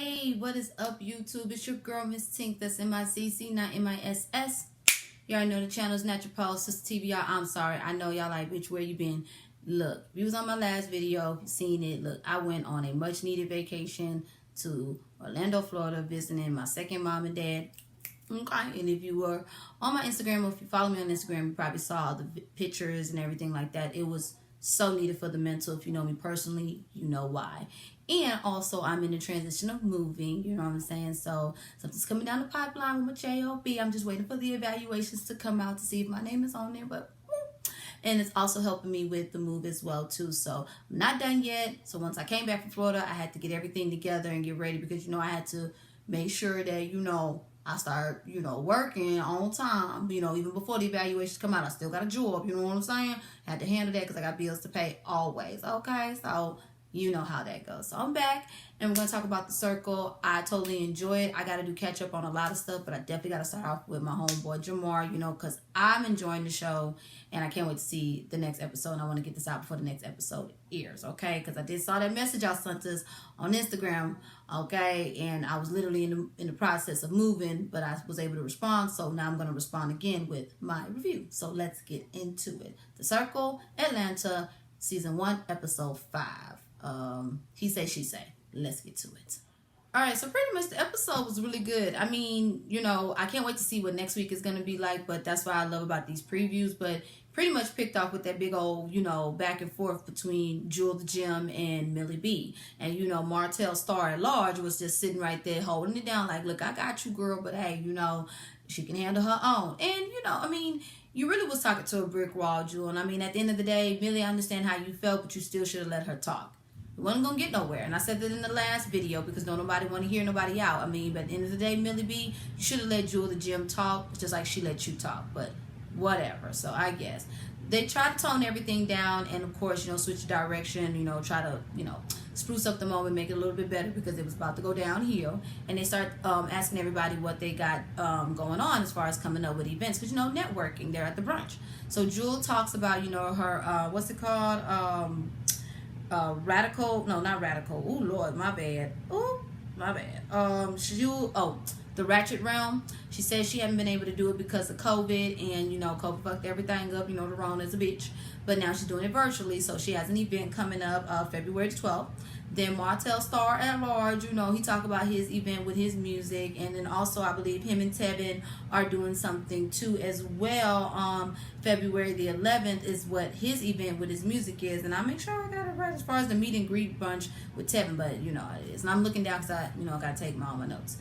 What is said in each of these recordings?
Hey, what is up, YouTube? It's your girl, Miss Tink. That's M-I-Z-Z, not M-I-S-S. You already know the channel's Natural Pulse, Sister TV. Y'all, I'm sorry. I know y'all like, bitch, where you been? Look, if you was on my last video, seen it. Look, I went on a much-needed vacation to Orlando, Florida, visiting my second mom and dad. Okay, and if you were on my Instagram, or if you follow me on Instagram, you probably saw the pictures and everything like that. It was so needed for the mental. If you know me personally, you know why. And also, I'm in the transition of moving, you know what I'm saying? So, something's coming down the pipeline with my JOB. I'm just waiting for the evaluations to come out to see if my name is on there, but and it's also helping me with the move as well too. So I'm not done yet. So once I came back from Florida, I had to get everything together and get ready because I had to make sure that I start working on time. Even before the evaluations come out, I still got a job. You know what I'm saying? I had to handle that because I got bills to pay always. Okay, so you know how that goes. So I'm back and we're going to talk about the Circle. I totally enjoy it. I got to do catch up on a lot of stuff, but I definitely got to start off with my homeboy Jamar, because I'm enjoying the show and I can't wait to see the next episode. And I want to get this out before the next episode airs, okay? Because I did saw that message y'all sent us on Instagram, okay? And I was literally in the process of moving, but I was able to respond. So now I'm going to respond again with my review. So let's get into it. The Circle, Atlanta, Season 1, Episode 5. He say, she say. Let's get to it. All right, so pretty much the episode was really good. I mean, I can't wait to see what next week is going to be like, but that's what I love about these previews. But pretty much picked off with that big old, back and forth between Jewel the Gem and Millie B. And, Martell Star at Large was just sitting right there holding it down like, look, I got you, girl, but hey, she can handle her own. And, you really was talking to a brick wall, Jewel. And, at the end of the day, Millie, I understand how you felt, but you still should have let her talk. We wasn't going to get nowhere. And I said that in the last video because nobody want to hear nobody out. But at the end of the day, Millie B, you should have let Jewel the Gem talk just like she let you talk. But whatever. So I guess. They try to tone everything down and, of course, switch direction, try to, spruce up the moment, make it a little bit better because it was about to go downhill. And they start asking everybody what they got going on as far as coming up with events. Because, networking, they're at the brunch. So Jewel talks about, her, what's it called? Radical, no, not radical. Oh Lord, my bad. Oh, my bad. The Ratchet Realm. She says she hadn't been able to do it because of COVID, and COVID fucked everything up. The Rona's a bitch, but now she's doing it virtually. So she has an event coming up, February 12th. Then Martell Star at Large, he talked about his event with his music, and then also I believe him and Tevin are doing something too as well. February the 11th is what his event with his music is, and I'll make sure I got it right as far as the meet and greet bunch with Tevin, but it is. And I'm looking down because I got to take all my notes.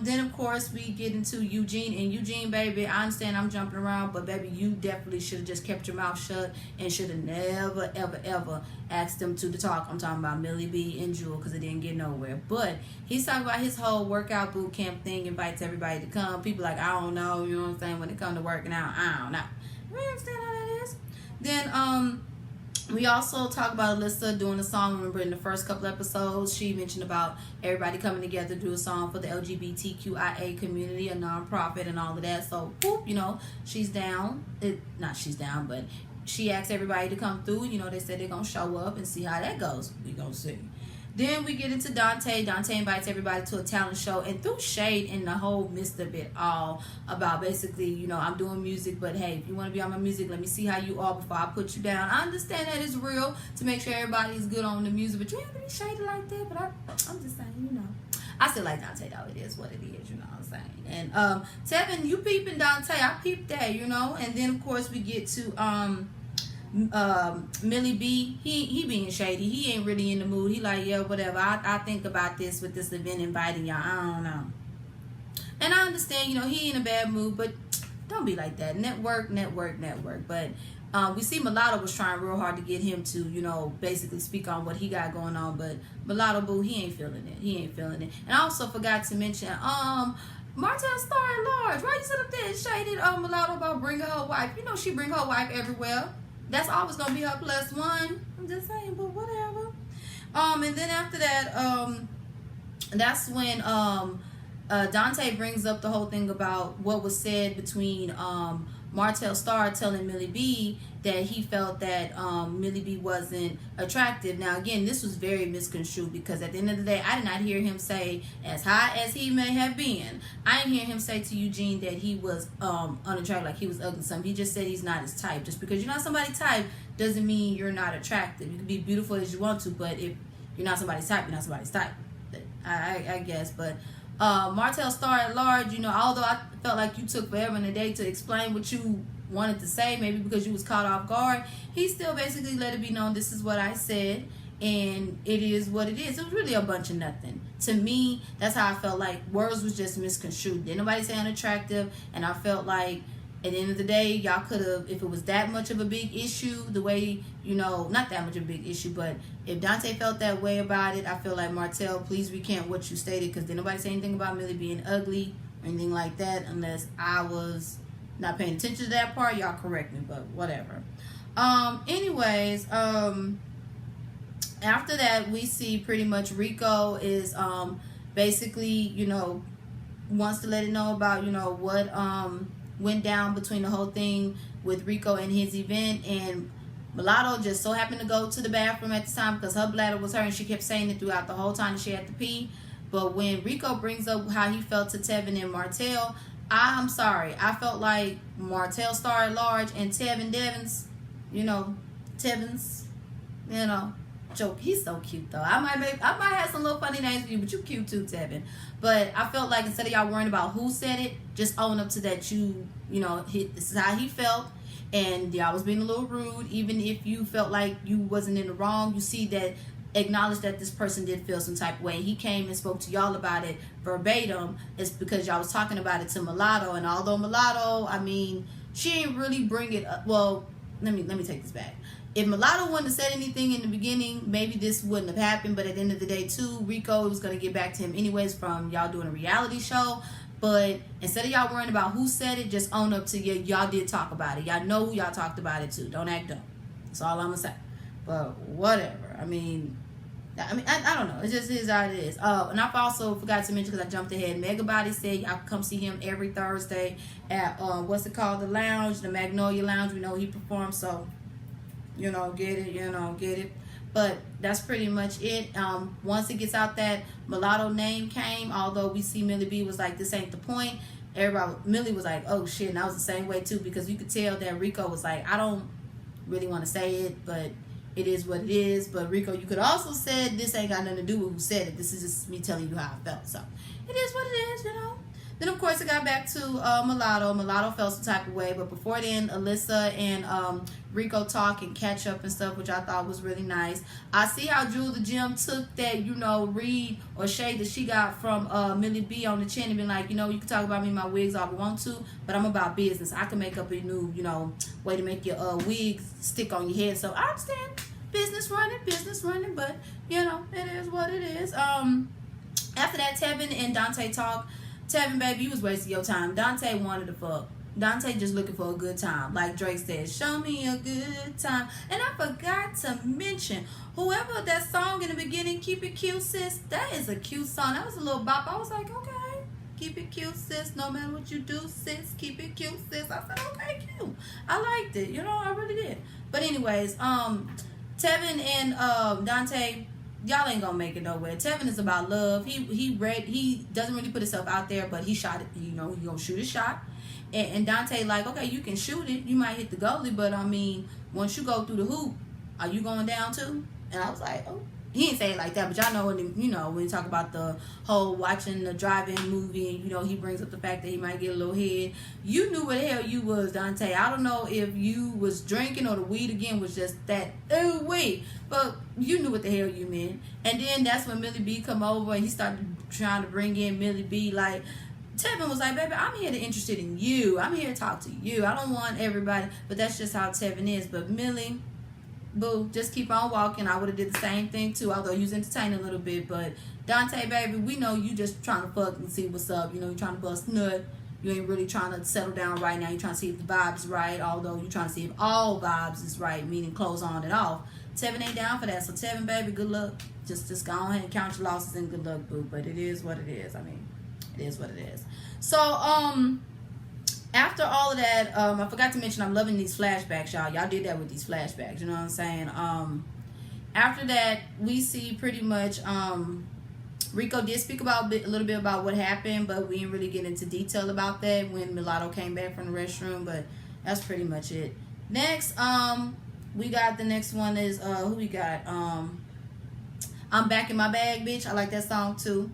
Then of course we get into Eugene, and Eugene, baby, I understand I'm jumping around, but baby, you definitely should have just kept your mouth shut and should have never, ever, ever asked them to talk. I'm talking about Millie B and Jewel because it didn't get nowhere. But he's talking about his whole workout boot camp thing, invites everybody to come. People like, I don't know, you know what I'm saying, when it comes to working out, I don't know. You understand how that is? Then we also talk about Alyssa doing a song. Remember in the first couple episodes, she mentioned about everybody coming together to do a song for the LGBTQIA community, a nonprofit and all of that. So, whoop, she's down. Not she's down, but she asked everybody to come through. They said they're going to show up and see how that goes. We going to see. Then we get into Dante. Dante invites everybody to a talent show and threw shade in the whole midst of it all about basically, I'm doing music, but hey, if you want to be on my music, let me see how you are before I put you down. I understand that it's real to make sure everybody's good on the music, but you ain't really shady like that. But I'm just saying, I still like Dante though. It is what it is, you know what I'm saying. And Tevin, you peeping Dante. I peeped that, And then of course we get to Millie B, he being shady. He ain't really in the mood. He like, yeah, whatever. I think about this with this event inviting y'all. I don't know. And I understand, he in a bad mood, but don't be like that. Network. But we see Mulatto was trying real hard to get him to, basically speak on what he got going on. But Mulatto boo, he ain't feeling it. And I also forgot to mention, Martell Star at Large. Why you sit up there and shaded Mulatto about bringing her wife? She bring her wife everywhere. That's always gonna be her plus one. I'm just saying, but whatever. And then after that, that's when Dante brings up the whole thing about what was said between Martell Starr telling Millie B that he felt that Millie B wasn't attractive. Now again, this was very misconstrued, because at the end of the day, I did not hear him say, as high as he may have been, I didn't hear him say to Eugene that he was unattractive, like he was ugly or something. He just said he's not his type. Just because you're not somebody's type doesn't mean you're not attractive. You can be beautiful as you want to, but if you're not somebody's type, you're not somebody's type. I guess. But Martell Starr at large, you know, although I felt like you took forever in the day to explain what you wanted to say, maybe because you was caught off guard, he still basically let it be known, this is what I said, and it is what it is. It was really a bunch of nothing. To me, that's how I felt. Like, words was just misconstrued. Didn't nobody say unattractive, and I felt like at the end of the day, y'all could have, if it was that much of a big issue, the way, you know, not that much of a big issue, but if Dante felt that way about it, I feel like, Martell, please recant what you stated, because didn't nobody say anything about Millie being ugly or anything like that, unless I was not paying attention to that part. Y'all correct me, but whatever. Anyways, after that, we see pretty much Rico is basically, you know, wants to let it know about, you know, what went down between the whole thing with Rico and his event. And Mulatto just so happened to go to the bathroom at the time because her bladder was hurt, and she kept saying it throughout the whole time that she had to pee. But when Rico brings up how he felt to Tevin and Martell, I'm sorry, I felt like Martell Starr at large and Tevin Devins, you know, Tevins, you know, joke. He's so cute though. I might have some little funny names for you, but you cute too, Tevin. But I felt like instead of y'all worrying about who said it, just own up to that. You know, this is how he felt, and y'all was being a little rude. Even if you felt like you wasn't in the wrong, you see that, acknowledge that this person did feel some type of way. He came and spoke to y'all about it verbatim. It's because y'all was talking about it to Mulatto, and although Mulatto, I mean, she ain't really bring it up. Well, let me take this back. If Mulatto wouldn't have said anything in the beginning, maybe this wouldn't have happened. But at the end of the day, too, Rico was going to get back to him anyways from y'all doing a reality show. But instead of y'all worrying about who said it, just own up to y'all did talk about it. Y'all know who y'all talked about it to. Don't act dumb. That's all I'm going to say. But whatever. I mean, I don't know. It just is how it is. And I also forgot to mention, because I jumped ahead, Megabody said y'all can come see him every Thursday at, what's it called? The Lounge, the Magnolia Lounge. We know he performs, so... you know, get it. But that's pretty much it. Once it gets out that Mulatto name came, although we see Millie B was like, this ain't the point, Millie was like, oh shit, and I was the same way too, because you could tell that Rico was like, I don't really want to say it, but it is what it is. But Rico, you could also said, this ain't got nothing to do with who said it. This is just me telling you how I felt. So it is what it is, you know. Then, of course, it got back to Mulatto. Mulatto felt some type of way. But before then, Alyssa and Rico talk and catch up and stuff, which I thought was really nice. I see how Jewel the Gym took that, you know, read or shade that she got from Millie B on the chin and been like, you know, you can talk about me in my wigs all you want to, but I'm about business. I can make up a new, you know, way to make your wigs stick on your head. So I understand business running, but, you know, it is what it is. After that, Tevin and Dante talk. Tevin, baby, you was wasting your time. Dante wanted to fuck. Dante just looking for a good time. Like Drake said, show me a good time. And I forgot to mention, whoever that song in the beginning, Keep It Cute, Sis, that is a cute song. That was a little bop. I was like, okay, keep it cute, sis. No matter what you do, sis, keep it cute, sis. I said, okay, cute. I liked it. You know, I really did. But anyways, Tevin and Dante, y'all ain't gonna make it nowhere. Tevin is about love. He doesn't really put himself out there, but he shot it. You know, he gonna shoot a shot. And Dante like, okay, you can shoot it. You might hit the goalie, but I mean, once you go through the hoop, are you going down too? And I was like, oh. He didn't say it like that, but y'all know when you talk about the whole watching the drive-in movie, and you know he brings up the fact that he might get a little head. You knew what the hell you was, Dante. I don't know if you was drinking or the weed again was just that wait, but you knew what the hell you meant. And then that's when Millie B come over and he started trying to bring in Millie B. Like Tevin was like, baby, I'm here to interested in you. I'm here to talk to you. I don't want everybody, but that's just how Tevin is. But Millie, boo, just keep on walking. I would have did the same thing too, although you was entertaining a little bit. But Dante, baby, we know you just trying to fuck and see what's up. You know, you trying to bust nut. You ain't really trying to settle down right now. You trying to see if the vibe's right, although you trying to see if all vibes is right, meaning clothes on and off. Tevin ain't down for that. So Tevin, baby, good luck. Just go ahead and count your losses and good luck, boo. But it is what it is. I mean, it is what it is. So, After all of that, I forgot to mention I'm loving these flashbacks, y'all. Y'all did that with these flashbacks, you know what I'm saying? After that, we see pretty much Rico did speak about a little bit about what happened, but we didn't really get into detail about that when Mulatto came back from the restroom, but that's pretty much it. Next, we got the next one is who we got? I'm Back in My Bag, Bitch. I like that song too.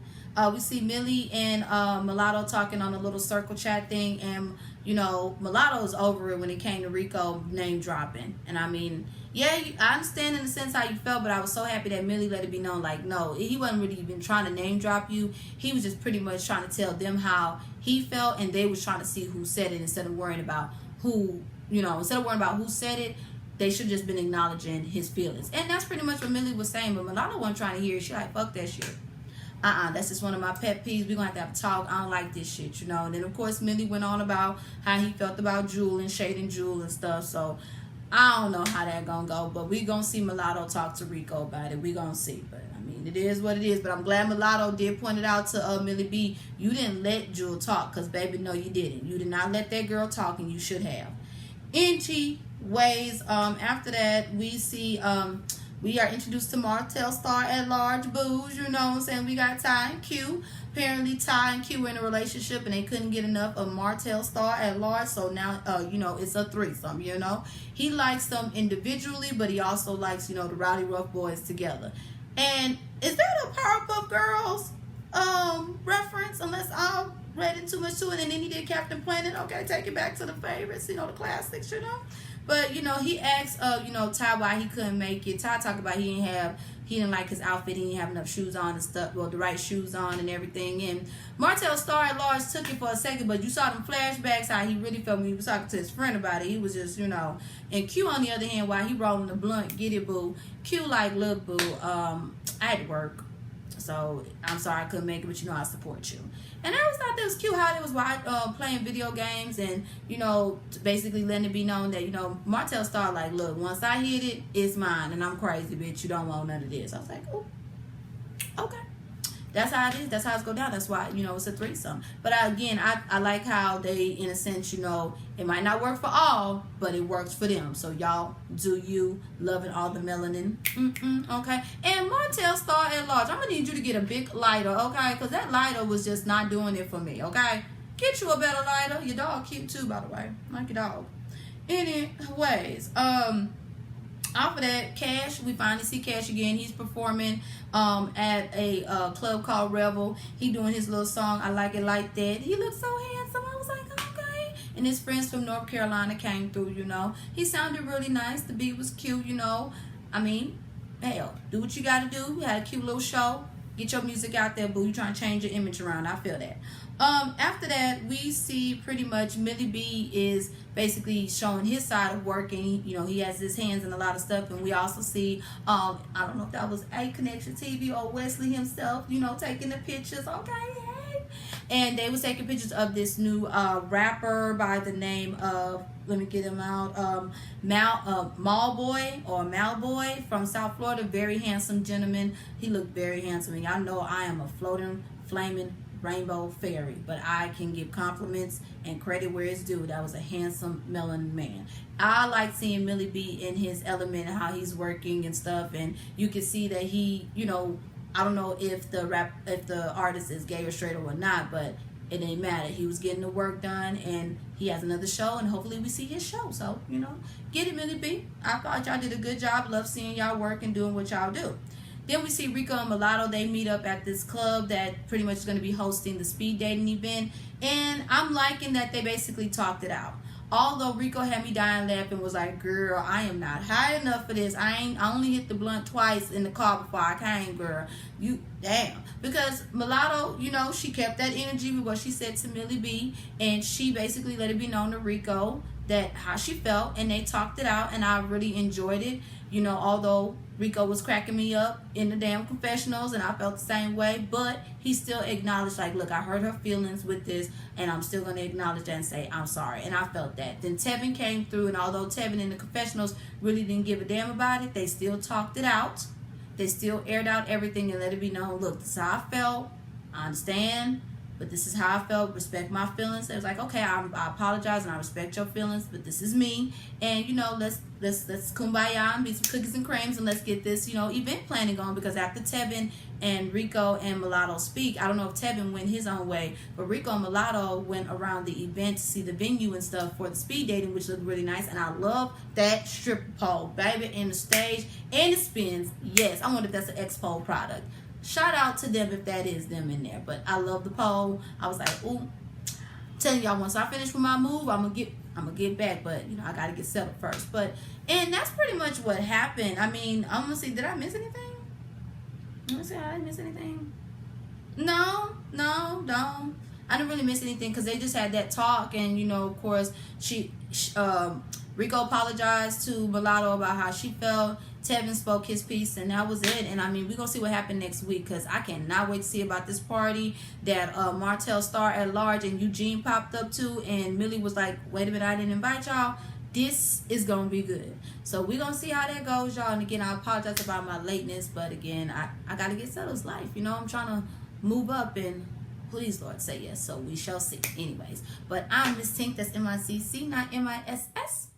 We see Millie and Mulatto talking on a little circle chat thing, and you know, Mulatto's over it when it came to Rico name dropping. And I mean, yeah, I understand in a sense how you felt, but I was so happy that Millie let it be known, like, no, he wasn't really even trying to name drop you. He was just pretty much trying to tell them how he felt, and they was trying to see who said it instead of worrying about who, you know, instead of worrying about who said it. They should just been acknowledging his feelings. And that's pretty much what Millie was saying, but Mulatto wasn't trying to hear it. She like, fuck that shit. That's just one of my pet peeves. We're going to have to talk. I don't like this shit, you know. And then, of course, Millie went on about how he felt about Jewel and shading Jewel and stuff. So, I don't know how that going to go. But we going to see Mulatto talk to Rico about it. We going to see. But, I mean, it is what it is. But I'm glad Mulatto did point it out to Millie B. You didn't let Jewel talk. Because, baby, no, you didn't. You did not let that girl talk, and you should have. Anyways, after that, we see... we are introduced to Martell Star at Large Booze, you know what I'm saying? We got Ty and Q. Apparently, Ty and Q were in a relationship and they couldn't get enough of Martell Star at Large. So now, you know, it's a threesome, you know? He likes them individually, but he also likes, you know, the Rowdy Rough Boys together. And is that a Powerpuff Girls reference? Unless I read it too much to it. And then he did Captain Planet. Okay, take it back to the favorites, you know, the classics, you know? But, you know, he asked, you know, Ty why he couldn't make it. Ty talked about he didn't like his outfit. He didn't have enough shoes on and stuff. Well, the right shoes on and everything. And Martell Star at Large took it for a second, but you saw them flashbacks, how he really felt when he was talking to his friend about it. He was just, you know. And Q, on the other hand, while he rolling the blunt, get it, boo. Q like, look, boo, I had to work. So, I'm sorry I couldn't make it, but you know I support you. And I always thought that was cute how they was playing video games and, you know, basically letting it be known that, you know, Martell Star like, look, once I hit it, it's mine. And I'm crazy, bitch. You don't want none of this. I was like, oh, okay. That's how it is. That's how it's go down. That's why, you know, it's a threesome. But again, I like how they, in a sense, you know, it might not work for all, but it works for them. So y'all do you, loving all the melanin. Okay. And Martell Star at Large, I'm going to need you to get a big lighter, okay? Because that lighter was just not doing it for me, okay? Get you a better lighter. Your dog cute too, by the way. Like your dog. Anyways, off of that, Cash, we finally see Cash again. He's performing at a club called Revel. He doing his little song, I Like It Like That. He looks so handsome. I was like, okay. And his friends from North Carolina came through, you know. He sounded really nice. The beat was cute, you know. I mean, hell, do what you got to do. You had a cute little show. Get your music out there, boo. You trying to change your image around. I feel that. After that, we see pretty much Millie B is basically showing his side of working. You know, he has his hands in a lot of stuff. And we also see, I don't know if that was A Connection TV or Wesley himself, you know, taking the pictures. Okay, hey. And they was taking pictures of this new rapper by the name of, let me get him out, Malboy from South Florida. Very handsome gentleman. He looked very handsome. And y'all know I am a floating, flaming rainbow fairy, but I can give compliments and credit where it's due. That was a handsome melanin man. I like seeing Millie B in his element and how he's working and stuff, and you can see that he, you know, I don't know if the artist is gay or straight or not, but it ain't matter. He was getting the work done, and he has another show, and hopefully we see his show. So, you know, get it, Millie B. I thought y'all did a good job. Love seeing y'all work and doing what y'all do. Then we see Rico and Mulatto. They meet up at this club that pretty much is going to be hosting the speed dating event. And I'm liking that they basically talked it out. Although Rico had me dying laughing, was like, girl, I am not high enough for this. I only hit the blunt twice in the car before I came, girl. You, damn. Because Mulatto, you know, she kept that energy with what she said to Millie B. And she basically let it be known to Rico that how she felt. And they talked it out. And I really enjoyed it. You know, although Rico was cracking me up in the damn confessionals and I felt the same way, but he still acknowledged, like, look, I hurt her feelings with this and I'm still going to acknowledge that and say, I'm sorry. And I felt that. Then Tevin came through, and although Tevin in the confessionals really didn't give a damn about it, they still talked it out. They still aired out everything and let it be known, look, this is how I felt. I understand. but this is how I felt. Respect my feelings. It was like, okay, I apologize and I respect your feelings, but this is me. And you know, let's kumbaya and be some cookies and creams, and let's get this, you know, event planning on. Because after Tevin and Rico and Mulatto speak, I don't know if Tevin went his own way, but Rico and Mulatto went around the event to see the venue and stuff for the speed dating, which looked really nice. And I love that stripper pole, baby, and the stage and the spins. Yes, I wonder if that's an X-Pole product. Shout out to them if that is them in there. But I love the pole. I was like, ooh, telling y'all, once I finish with my move, I'm gonna get back. But you know, I gotta get settled first. But and that's pretty much what happened. I mean, I'm gonna see, did I miss anything? Let me see, I didn't miss anything. No, don't. I didn't really miss anything because they just had that talk, and you know, of course, Rico apologized to Mulatto about how she felt. Tevin spoke his piece, and that was it. And I mean, we're gonna see what happened next week, because I cannot wait to see about this party that Martell Star at Large and Eugene popped up to, and Millie was like, wait a minute, I didn't invite y'all. This is gonna be good. So we're gonna see how that goes, y'all. And again, I apologize about my lateness, but again, I gotta get settled. It's life, you know. I'm trying to move up, and please, Lord, say yes. So we shall see. Anyways, but I'm Miss Tink. That's M-I-C-C, not M-I-S-S.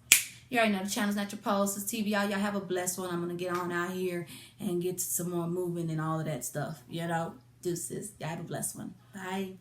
You already know the channel's Natural Pulse. It's TV. Y'all have a blessed one. I'm gonna get on out here and get to some more moving and all of that stuff. You know, deuces. Y'all have a blessed one. Bye.